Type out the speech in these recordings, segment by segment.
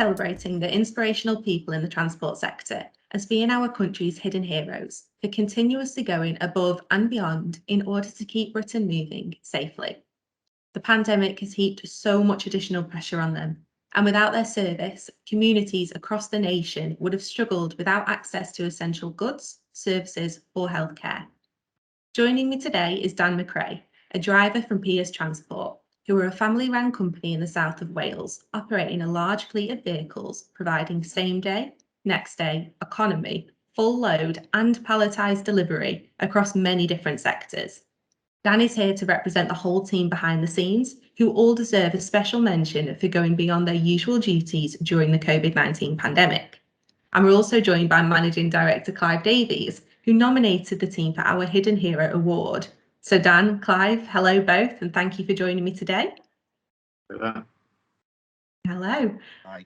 celebrating the inspirational people in the transport sector as being our country's hidden heroes for continuously going above and beyond in order to keep Britain moving safely. The pandemic has heaped so much additional pressure on them, and without their service, communities across the nation would have struggled without access to essential goods, services, or healthcare. Joining me today is Dan McRae, a driver from Pearce Transport, who are a family-run company in the south of Wales, operating a large fleet of vehicles, providing same-day, next-day, economy, full load and palletised delivery across many different sectors. Dan is here to represent the whole team behind the scenes, who all deserve a special mention for going beyond their usual duties during the COVID-19 pandemic. And we're also joined by Managing Director Clive Davies, who nominated the team for our Hidden Hero Award. So Dan, Clive, hello both, and thank you for joining me today. Hello. Hello. Hi.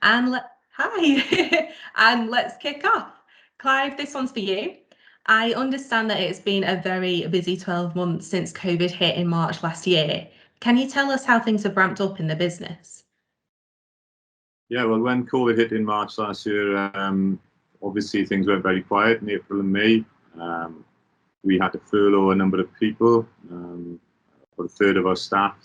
Hi. And let's kick off. Clive, this one's for you. I understand that it's been a very busy 12 months since COVID hit in March last year. Can you tell us how things have ramped up in the business? Yeah, well, when COVID hit in March last year, obviously things went very quiet in April and May. We had to furlough a number of people, about a third of our staff.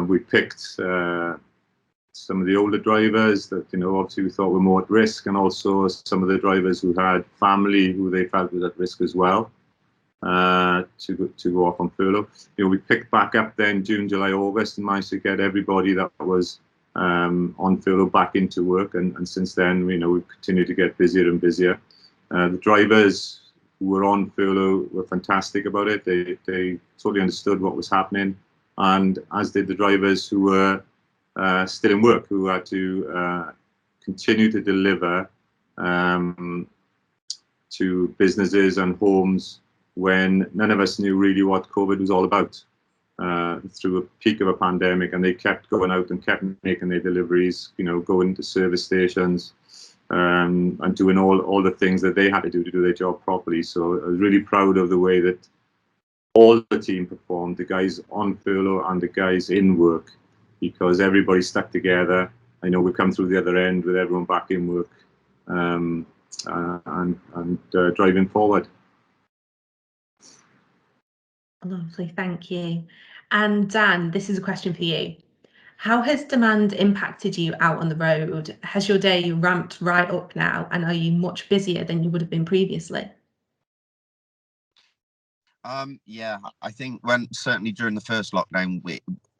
We picked some of the older drivers that, obviously we thought were more at risk, and also some of the drivers who had family who they felt was at risk as well, to go off on furlough. We picked back up then June, July, August, and managed to get everybody that was on furlough back into work, and since then, we've continued to get busier and busier. The drivers who were on furlough were fantastic about it. They totally understood what was happening, and as did the drivers who were still in work, who had to continue to deliver to businesses and homes when none of us knew really what COVID was all about, through a peak of a pandemic, and they kept going out and kept making their deliveries, going to service stations, and doing all the things that they had to do their job properly. So I was really proud of the way that all the team performed, the guys on furlough and the guys in work, because everybody stuck together. I know we've come through the other end with everyone back in work, and driving forward. Lovely, thank you. And Dan, this is a question for you. How has demand impacted you out on the road? Has your day ramped right up now, and are you much busier than you would have been previously? Yeah, I think certainly during the first lockdown,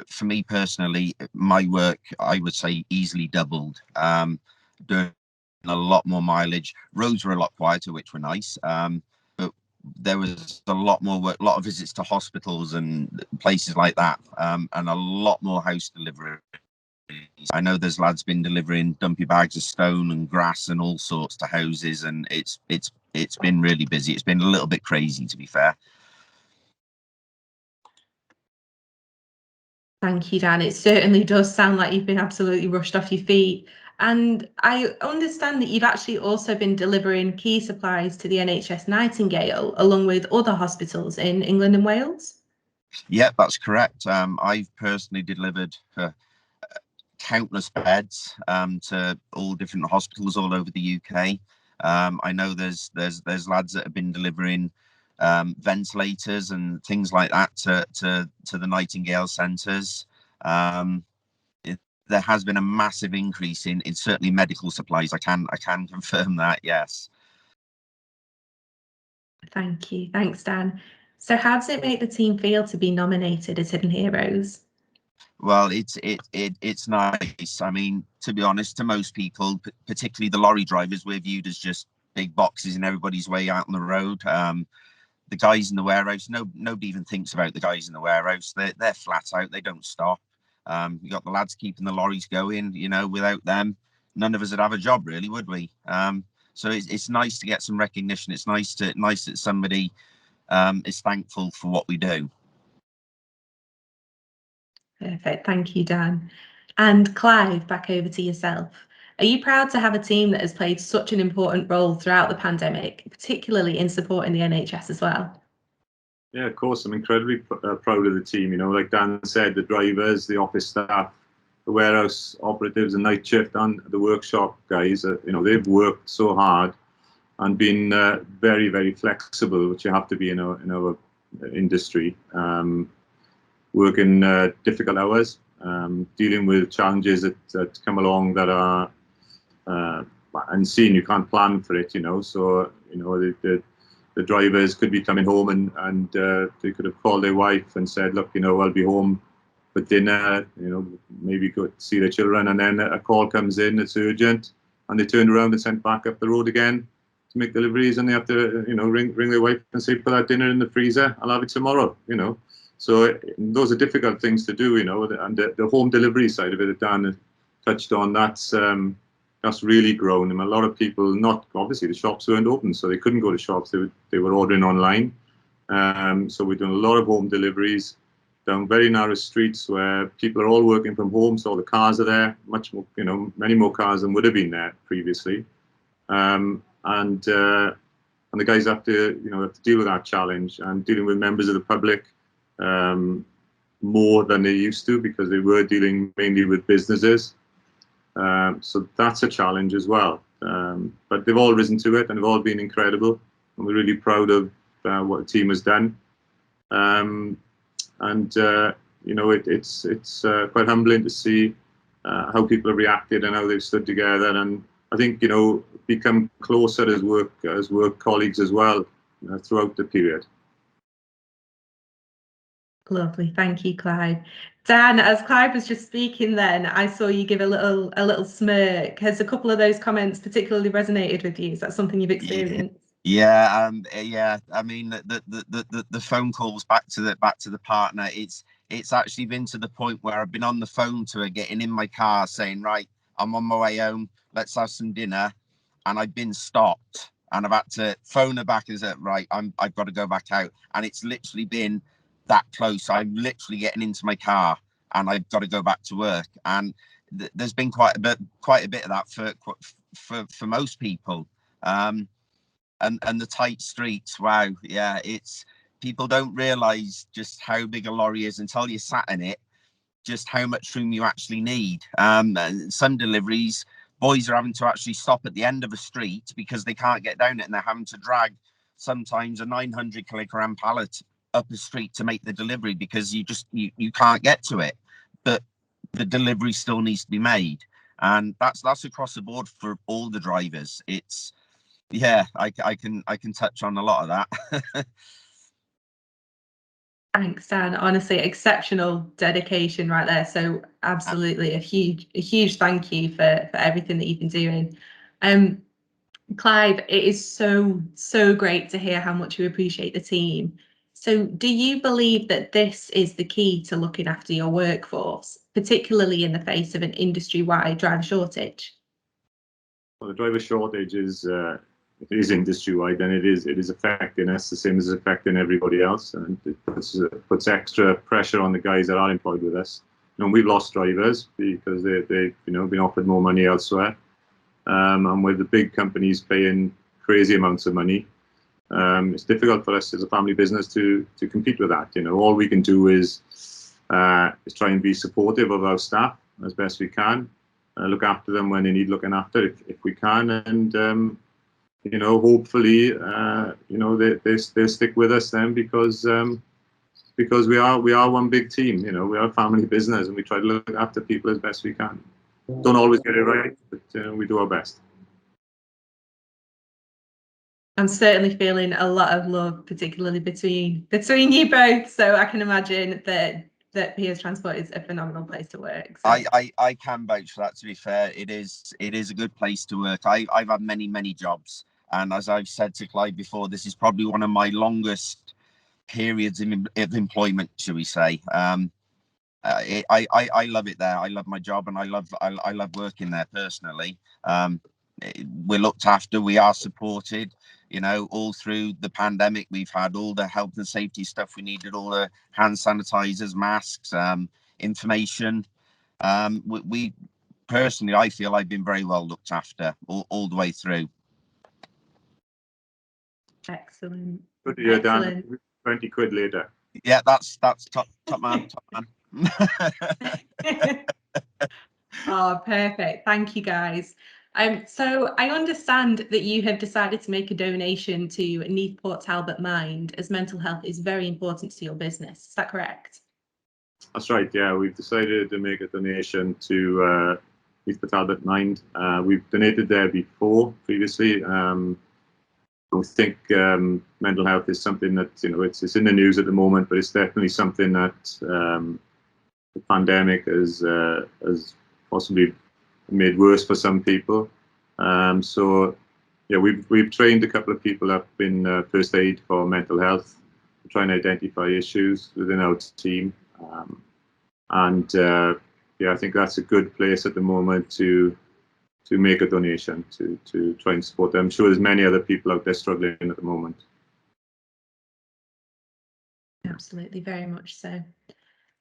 for me personally, my work, I would say, easily doubled. Doing a lot more mileage. Roads were a lot quieter, which were nice. But there was a lot more work, a lot of visits to hospitals and places like that, and a lot more house delivery. I know there's lads been delivering dumpy bags of stone and grass and all sorts to houses, and it's been really busy. It's been a little bit crazy, to be fair. Thank you, Dan. It certainly does sound like you've been absolutely rushed off your feet. And I understand that you've actually also been delivering key supplies to the NHS Nightingale, along with other hospitals in England and Wales. Yeah, that's correct. I've personally delivered countless beds to all different hospitals all over the UK. I know there's lads that have been delivering ventilators and things like that to the Nightingale centres. There has been a massive increase in certainly medical supplies. I can confirm that, yes. Thank you. Thanks, Dan. So how does it make the team feel to be nominated as Hidden Heroes? Well, it's nice. I mean, to be honest, to most people, particularly the lorry drivers, we're viewed as just big boxes in everybody's way out on the road. The guys in the warehouse, nobody even thinks about the guys in the warehouse. They're flat out. They don't stop. You got the lads keeping the lorries going. Without them, none of us would have a job, really, would we? So it's nice to get some recognition. It's nice that somebody is thankful for what we do. Perfect. Thank you, Dan. And Clive, back over to yourself. Are you proud to have a team that has played such an important role throughout the pandemic, particularly in supporting the NHS as well? Yeah, of course. I'm incredibly proud of the team. Like Dan said, the drivers, the office staff, warehouse operatives and night shift and the workshop guys, they've worked so hard and been very, very flexible, which you have to be in our industry, working difficult hours, dealing with challenges that come along that are unseen. You can't plan for it, so the drivers could be coming home and they could have called their wife and said, look, I'll be home for dinner, maybe go see their children, and then a call comes in, it's urgent, and they turned around and sent back up the road again to make deliveries, and they have to ring their wife and say, put that dinner in the freezer, I'll have it tomorrow. So those are difficult things to do, and the home delivery side of it that Dan touched on, that's really grown. And a lot of people, not obviously the shops weren't open, so they couldn't go to shops, they were ordering online. So we're doing a lot of home deliveries down very narrow streets where people are all working from home, so the cars are there, much more, many more cars than would have been there previously. And the guys have to deal with that challenge, and dealing with members of the public more than they used to, because they were dealing mainly with businesses. So that's a challenge as well. But they've all risen to it, and they've all been incredible, and we're really proud of what the team has done. It's quite humbling to see how people have reacted and how they've stood together, and I think become closer as work colleagues as well throughout the period. Lovely, thank you, Clive. Dan, as Clive was just speaking, then I saw you give a little smirk. Has a couple of those comments particularly resonated with you? Is that something you've experienced? Yeah. I mean, the phone calls back to the partner. It's actually been to the point where I've been on the phone to her, getting in my car, saying, right, I'm on my way home, let's have some dinner, and I've been stopped, and I've had to phone her back and say, right, I've got to go back out, and it's literally been that close. I'm literally getting into my car, and I've got to go back to work, and there's been quite a bit of that for most people. And the tight streets, wow, yeah, it's, people don't realize just how big a lorry is until you're sat in it, just how much room you actually need. And some deliveries, boys are having to actually stop at the end of a street because they can't get down it, and they're having to drag sometimes a 900 kilogram pallet up a street to make the delivery, because you can't get to it, but the delivery still needs to be made. And that's across the board for all the drivers. It's, yeah, I can touch on a lot of that. Thanks, Dan. Honestly, exceptional dedication right there. So absolutely a huge thank you for everything that you've been doing. Clive, it is so great to hear how much you appreciate the team. So do you believe that this is the key to looking after your workforce, particularly in the face of an industry-wide driver shortage? Well, the driver shortage is industry-wide, and it is affecting us the same as it's affecting everybody else, and it puts extra pressure on the guys that are employed with us. We've lost drivers because they've been offered more money elsewhere, and with the big companies paying crazy amounts of money, it's difficult for us as a family business to compete with that. All we can do is try and be supportive of our staff as best we can, look after them when they need looking after, if we can, and hopefully they stick with us then, because we are one big team. We are a family business, and we try to look after people as best we can. Don't always get it right, but we do our best. I'm certainly feeling a lot of love, particularly between you both. So I can imagine that Pearce Transport is a phenomenal place to work. So. I can vouch for that. To be fair, it is a good place to work. I've had many jobs, and as I've said to Clive before, this is probably one of my longest periods of employment, shall we say. I love it there. I love my job, and I love working there personally. We're looked after. We are supported. All through the pandemic, we've had all the health and safety stuff we needed, all the hand sanitizers, masks, information. We personally, I feel I've been very well looked after all the way through. Excellent. Good to hear, Dan. 20 quid later. Yeah, that's top man. Oh, perfect. Thank you, guys. So I understand that you have decided to make a donation to Youve Port Talbot Mind, as mental health is very important to your business. Is that correct? That's right. Yeah, we've decided to make a donation to Youve Port Talbot Mind. We've donated there before, previously. I think mental health is something that, you know, it's in the news at the moment, but it's definitely something that the pandemic has possibly made worse for some people. So yeah, we've trained a couple of people up in first aid for mental health, to try and identify issues within our team. Yeah, I think that's a good place at the moment to make a donation to try and support them. I'm sure there's many other people out there struggling at the moment. Absolutely, very much so.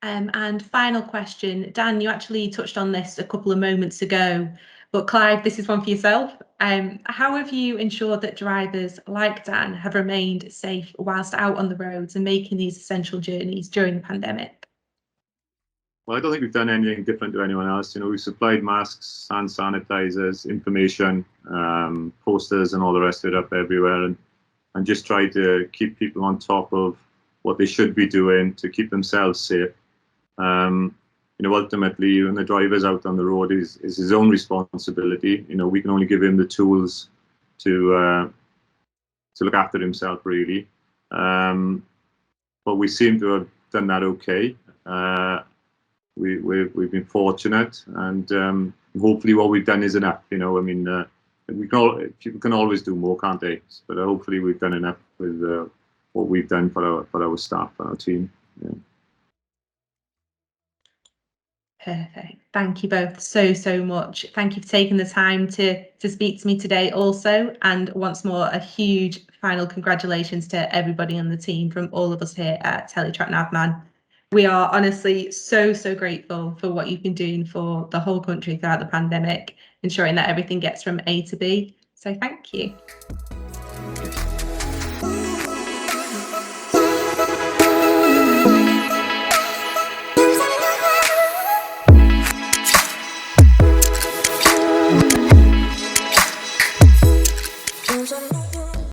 And final question, Dan, you actually touched on this a couple of moments ago, but Clive, this is one for yourself. How have you ensured that drivers like Dan have remained safe whilst out on the roads and making these essential journeys during the pandemic? Well, I don't think we've done anything different to anyone else. You know, we've supplied masks, hand sanitizers, information, posters, and all the rest of it up everywhere, and just tried to keep people on top of what they should be doing to keep themselves safe. You know, ultimately, when the driver's out on the road, is his own responsibility. You know, we can only give him the tools to look after himself, really. But we seem to have done that okay. We've been fortunate, and hopefully what we've done is enough. You know, I mean, people can always do more, can't they? But hopefully we've done enough with what we've done for our staff and our team. Yeah. Perfect. Thank you both so much. Thank you for taking the time to speak to me today also. And once more, a huge final congratulations to everybody on the team from all of us here at Teletrack Navman. We are honestly so grateful for what you've been doing for the whole country throughout the pandemic, ensuring that everything gets from A to B. So thank you.